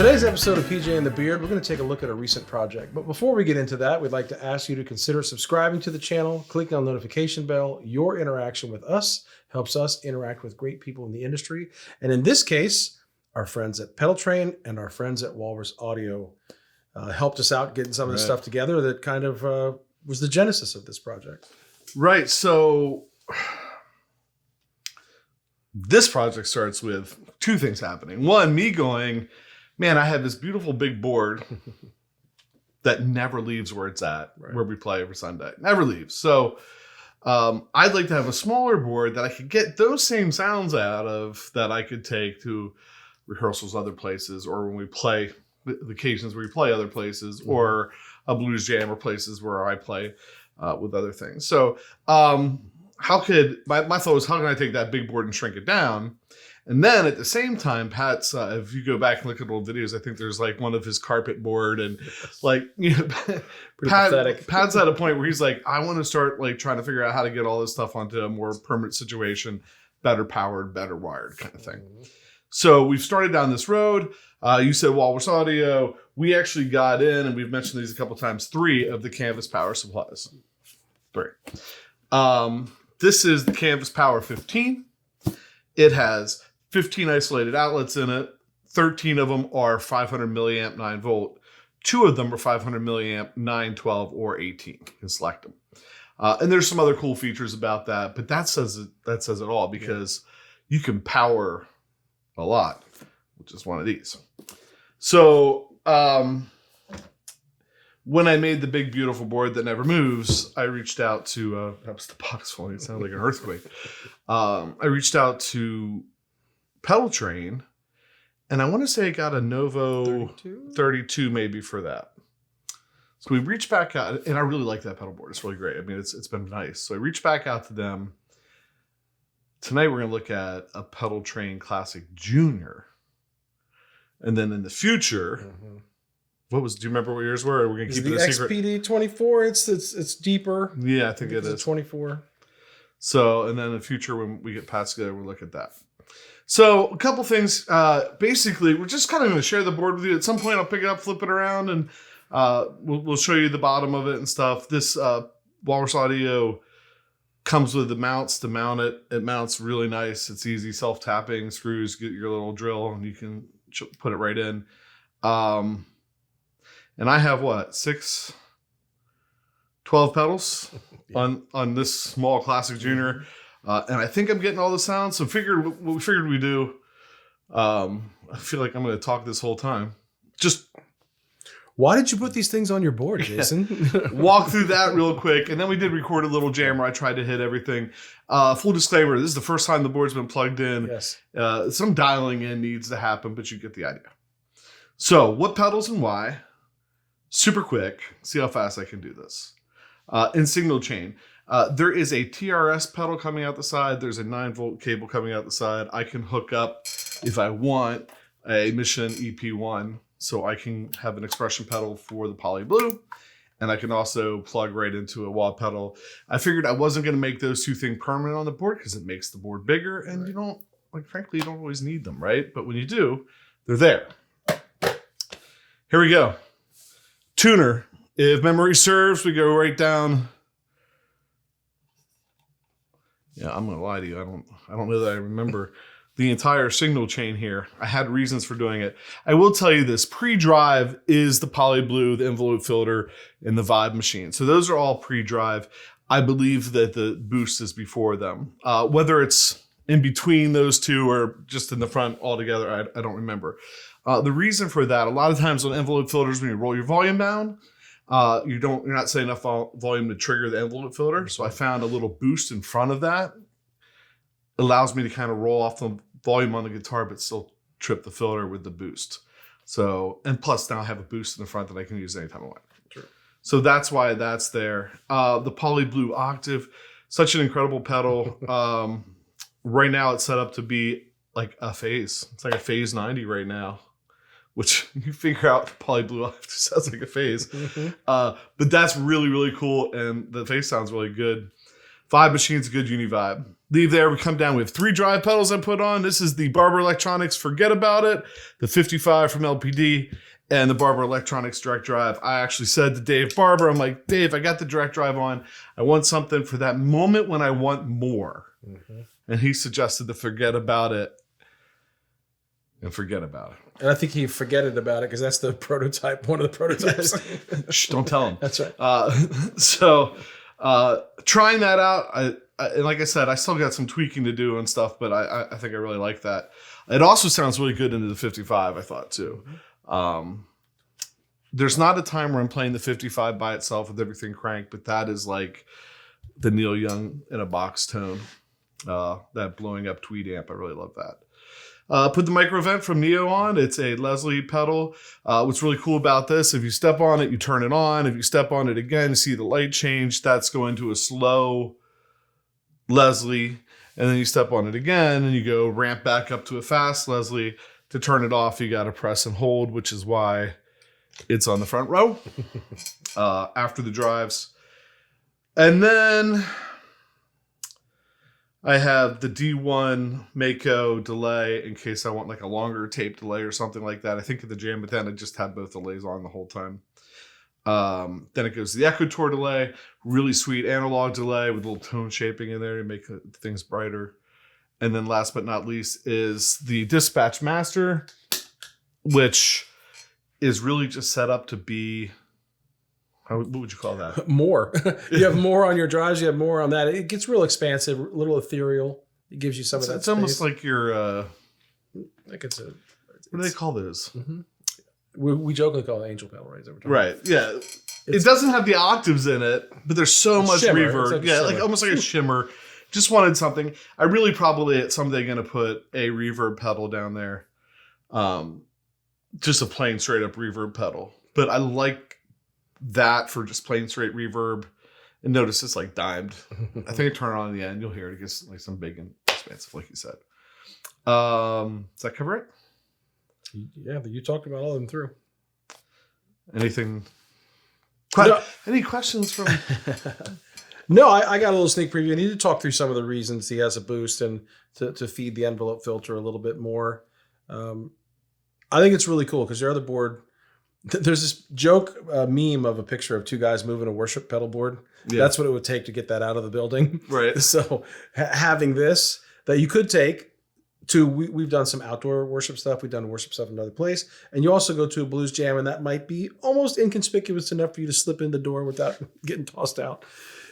today's episode of PJ and the Beard, we're going to take a look at a recent project. But before we get into that, we'd like to ask you to consider subscribing to the channel, clicking on the notification bell. Your interaction with us helps us interact with great people in the industry. And in this case, our friends at Pedaltrain and our friends at Walrus Audio helped us out getting some of this stuff together that kind of was the genesis of this project. Right. So this project starts with two things happening. One, me going, man, I have this beautiful big board that never leaves where it's at, where we play every Sunday. Never leaves. So I'd like to have a smaller board that I could get those same sounds out of that I could take to rehearsals other places, or when we play, the occasions where we play other places, or a blues jam or places where I play with other things. So how could, my thought was, how can I take that big board and shrink it down? And then at the same time, Pat's, if you go back and look at old videos, I think there's like one of his carpet board and like, you know, Pat's at a point where he's like, I want to start like trying to figure out how to get all this stuff onto a more permanent situation, better powered, better wired kind of thing. So we've started down this road. You said Walrus Audio. We actually got in, and we've mentioned these a couple times, 3 of the Canvas power supplies. 3. This is the Canvas Power 15. It has 15 isolated outlets in it. 13 of them are 500 milliamp 9 volt. 2 of them are 500 milliamp 9, 12, or 18. You can select them. And there's some other cool features about that, but that says it all, because you can power a lot, which is one of these. So when I made the big, beautiful board that never moves, I reached out to, that was the box falling. It sounded like an earthquake. I reached out to Pedaltrain, and I want to say I got a Novo 32 maybe for that. So we reached back out, and I really like that pedal board. It's really great. I mean, it's been nice. So I reached back out to them. Tonight we're going to look at a Pedaltrain Classic Junior. And then in the future, do you remember what yours were? Or we're going to keep it a secret? The XPD 24, it's deeper. Yeah, I think it is. 24. So, and then in the future, when we get past together, we'll look at that. So a couple things. Basically, we're just kind of going to share the board with you. At some point, I'll pick it up, flip it around, and we'll show you the bottom of it and stuff. This Walrus Audio comes with the mounts to mount it. It mounts really nice. It's easy, self-tapping screws. Get your little drill, and you can put it right in. And I have 12 pedals on this small Classic Junior. And I think I'm getting all the sounds. So what we figured we'd do, I feel like I'm going to talk this whole time. Just why did you put these things on your board, Jason? Walk through that real quick. And then we did record a little jam where I tried to hit everything. Full disclaimer, this is the first time the board's been plugged in. Yes. Some dialing in needs to happen, but you get the idea. So what pedals and why? Super quick. See how fast I can do this. In signal chain. There is a TRS pedal coming out the side. There's a 9 volt cable coming out the side. I can hook up, if I want, a Mission EP1. So I can have an expression pedal for the Poly Blue, and I can also plug right into a wah pedal. I figured I wasn't going to make those 2 things permanent on the board because it makes the board bigger, and you don't, frankly, you don't always need them, right? But when you do, they're there. Here we go. Tuner. If memory serves, we go right down. Yeah, I'm going to lie to you. I don't know that I remember the entire signal chain here. I had reasons for doing it. I will tell you this, pre-drive is the Poly Blue, the envelope filter, and the Vibe machine. So those are all pre-drive. I believe that the boost is before them. Whether it's in between those two or just in the front altogether, I don't remember. The reason for that, a lot of times on envelope filters, when you roll your volume down, you're not setting enough volume to trigger the envelope filter. So I found a little boost in front of that. Allows me to kind of roll off the volume on the guitar, but still trip the filter with the boost. So, and plus now I have a boost in the front that I can use anytime I want. Sure. So that's why that's there. The Poly Blue Octave, such an incredible pedal. Right now it's set up to be like a phase. It's like a phase 90 right now, which you figure out Poly Blue Octave sounds like a phase. But that's really, really cool. And the phase sounds really good. 5 machines of good uni vibe. Leave there. We come down. We have 3 drive pedals I put on. This is the Barber Electronics Forget About It, the 55 from LPD, and the Barber Electronics Direct Drive. I actually said to Dave Barber, I'm like, Dave, I got the direct drive on. I want something for that moment when I want more. Mm-hmm. And he suggested the Forget About It. And forget about it. And I think he forgetted about it because that's the prototype, one of the prototypes. Shh, don't tell him. That's right. Trying that out, and like I said, I still got some tweaking to do and stuff, but I think I really like that. It also sounds really good into the 55, I thought, too. Mm-hmm. There's not a time where I'm playing the 55 by itself with everything cranked, but that is like the Neil Young in a box tone. That blowing up tweed amp, I really love that. Put the micro vent from Neo on. It's a Leslie pedal. What's really cool about this, if you step on it, you turn it on. If you step on it again, you see the light change. That's going to a slow Leslie. And then you step on it again and you go ramp back up to a fast Leslie. To turn it off, you got to press and hold, which is why it's on the front row after the drives. And then I have the D1 Mako delay in case I want like a longer tape delay or something like that. I think at the jam, but then I just had both delays on the whole time. Then it goes to the Echo Tour delay, really sweet analog delay with a little tone shaping in there to make things brighter. And then last but not least is the Dispatch Master, which is really just set up to be, what would you call that? More. You have more on your drives. You have more on that. It gets real expansive, a little ethereal. It gives you some of that. It's almost like your. Like it's a. What do they call those? Mm-hmm. We jokingly call it angel pedal rays every time. Right. Yeah. It doesn't have the octaves in it, but there's so much shimmer. reverb. Like yeah, like almost like a shimmer. Just wanted something. I really probably someday going to put a reverb pedal down there. Just a plain straight up reverb pedal. But I like that for just plain straight reverb. And notice it's like dimed. I think I turn it on in the end. You'll hear it. It gets like some big and expansive, like you said. Does that cover it? Yeah, you talked about all of them through. Anything? No. Any questions from? No, I got a little sneak preview. I need to talk through some of the reasons he has a boost and to feed the envelope filter a little bit more. I think it's really cool because your other board, there's this joke meme of a picture of 2 guys moving a worship pedal board. Yeah. That's what it would take to get that out of the building. Right. So having this that you could take to, we've done some outdoor worship stuff. We've done worship stuff in another place. And you also go to a blues jam and that might be almost inconspicuous enough for you to slip in the door without getting tossed out.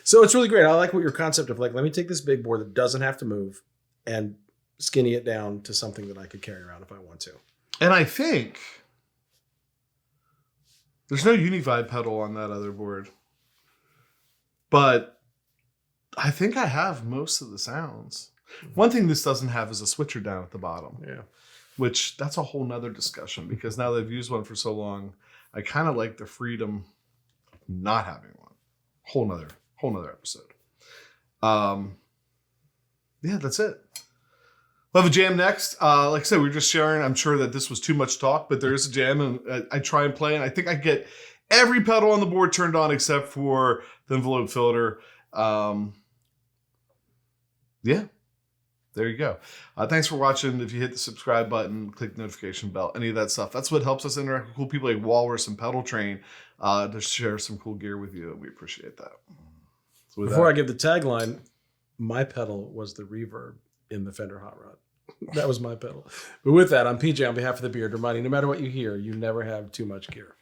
So it's really great. I like what your concept of like, let me take this big board that doesn't have to move and skinny it down to something that I could carry around if I want to. And I think there's no Univibe pedal on that other board. But I think I have most of the sounds. One thing this doesn't have is a switcher down at the bottom. Yeah. Which that's a whole nother discussion because now that I've used one for so long, I kind of like the freedom of not having one. Whole nother episode. Yeah, that's it. We'll have a jam next. Like I said, we were just sharing. I'm sure that this was too much talk, but there is a jam, and I try and play, and I think I get every pedal on the board turned on except for the envelope filter. Yeah, there you go. Thanks for watching. If you hit the subscribe button, click the notification bell, any of that stuff. That's what helps us interact with cool people like Walrus and Pedaltrain to share some cool gear with you, and we appreciate that. So before I give the tagline, my pedal was the reverb in the Fender Hot Rod. That was my pedal. But with that, I'm PJ on behalf of the Beard, reminding no matter what you hear, you never have too much gear.